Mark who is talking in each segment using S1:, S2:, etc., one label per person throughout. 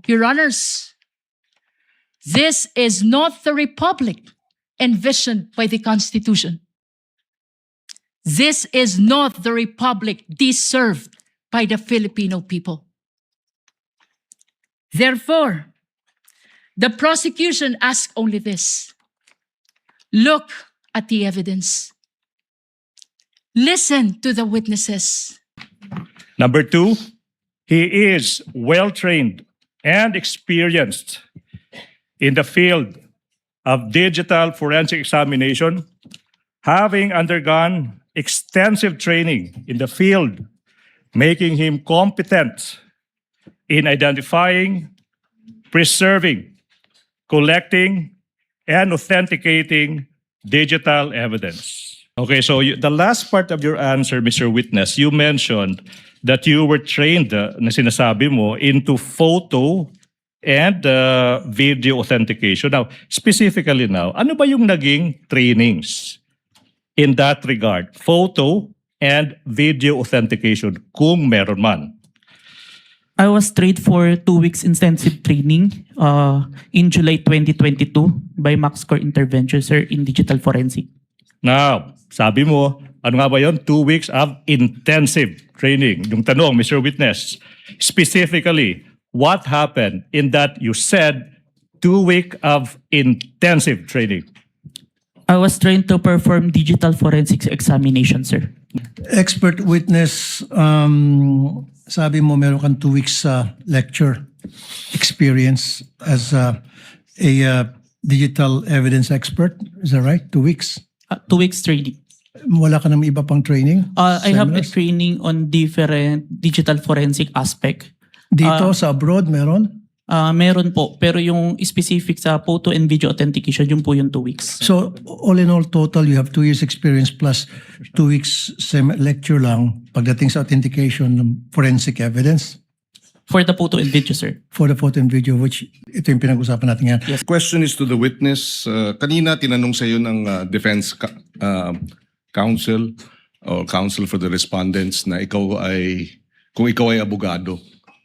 S1: Your Honors, this is not the republic envisioned by the Constitution. This is not the republic deserved by the Filipino people. Therefore, the prosecution asks only this: look at the evidence. Listen to the witnesses.
S2: Number two, he is well-trained and experienced in the field of digital forensic examination, having undergone extensive training in the field, making him competent in identifying, preserving, collecting, and authenticating digital evidence. Okay, so the last part of your answer, Mr. Witness, you mentioned that you were trained, na sinasabi mo, into photo and video authentication. Now, specifically now, ano ba yung naging trainings in that regard? Photo and video authentication, kung meron man.
S3: I was trained for 2 weeks intensive training in July 2022 by MaxCore Intervention, sir, in digital forensic.
S2: Now, sabi mo, ano nga ba yun? 2 weeks of intensive training. Yung tanong, Mr. Witness, specifically, what happened in that you said 2 weeks of intensive training?
S3: I was trained to perform digital forensics examination, sir.
S4: Expert witness, sabi mo meron kang 2 weeks lecture experience as a digital evidence expert. Is that right? 2 weeks?
S3: 2 weeks training.
S4: Wala ka naman iba pang training?
S3: I have a
S4: Seminars?
S3: training on different digital forensic aspect.
S4: Dito sa abroad meron?
S3: Meron po, pero yung specific sa photo and video authentication, yun po yung 2 weeks.
S4: So all in all total you have 2 years experience plus 2 weeks lecture lang pagdating sa authentication ng forensic evidence
S3: For the photo and video, sir.
S4: for the photo and video, which ito yung pinag-usapan natin ngayon.
S3: Yes.
S5: Question is to the witness. Kanina tinanong sa iyo ng defense counsel or counsel for the respondents na kung ikaw ay abogado.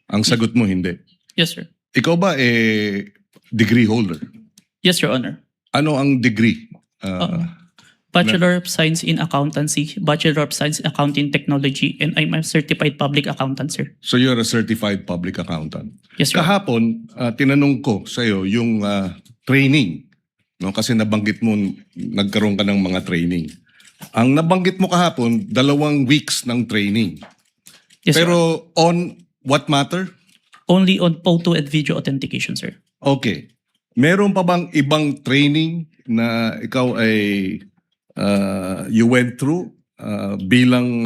S5: Ang sagot mo hindi.
S3: Yes, sir.
S5: Ikaw ba degree holder?
S3: Yes, Your Honor.
S5: Ano ang degree?
S3: Bachelor of Science in Accountancy, Bachelor of Science in Accounting Technology, and I'm a certified public accountant, sir.
S5: So you're a certified public accountant.
S3: Yes, sir.
S5: Kahapon, tinanong ko sa iyo yung training. No? Kasi nabanggit mo, nagkaroon ka ng mga training. Ang nabanggit mo kahapon, 2 weeks ng training.
S3: Yes, sir.
S5: Pero on what matter?
S3: Only on photo and video authentication, sir.
S5: Okay. Meron pa bang ibang training na ikaw ay you went through bilang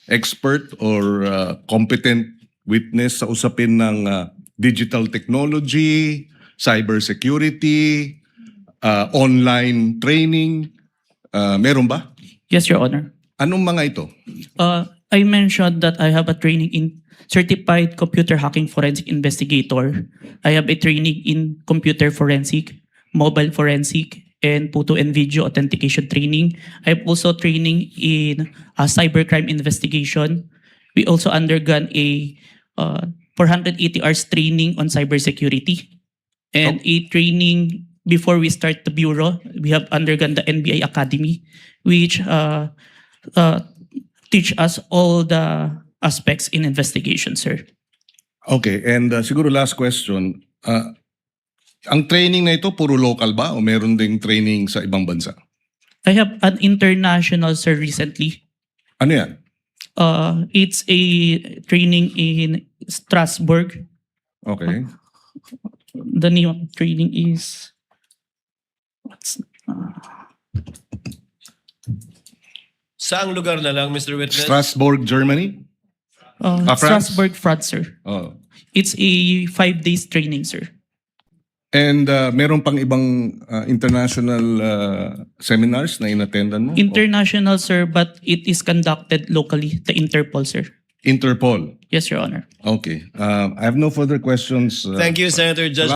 S5: expert or competent witness sa usapin ng digital technology, cybersecurity, online training? Meron ba?
S3: Yes, Your Honor.
S5: Anong mga ito?
S3: I mentioned that I have a training in Certified Computer Hacking Forensic Investigator. I have a training in Computer Forensic, Mobile Forensic, and Photo and Video Authentication training. I have also training in Cybercrime Investigation. We also undergone a 480 hours training on cybersecurity. And a training before we start the bureau, we have undergone the NBI Academy, which teach us all the aspects in investigation, sir.
S5: Okay, and siguro last question. Ang training na ito, puro local ba o meron ding training sa ibang bansa?
S3: I have an international, sir, recently.
S5: Ano yan?
S3: It's a training in Strasbourg.
S5: Okay.
S3: The name of the training is...
S6: Saang lugar na lang, Mr. Witness?
S5: Strasbourg, Germany? France?
S3: Strasbourg, France, sir.
S5: Oh.
S3: It's a 5 days training, sir.
S5: And meron pang ibang international seminars na inattendan mo?
S3: International, sir, but it is conducted locally, the Interpol, sir.
S5: Interpol.
S3: Yes, Your Honor.
S5: Okay. I have no further questions.
S6: Thank you, Senator Judge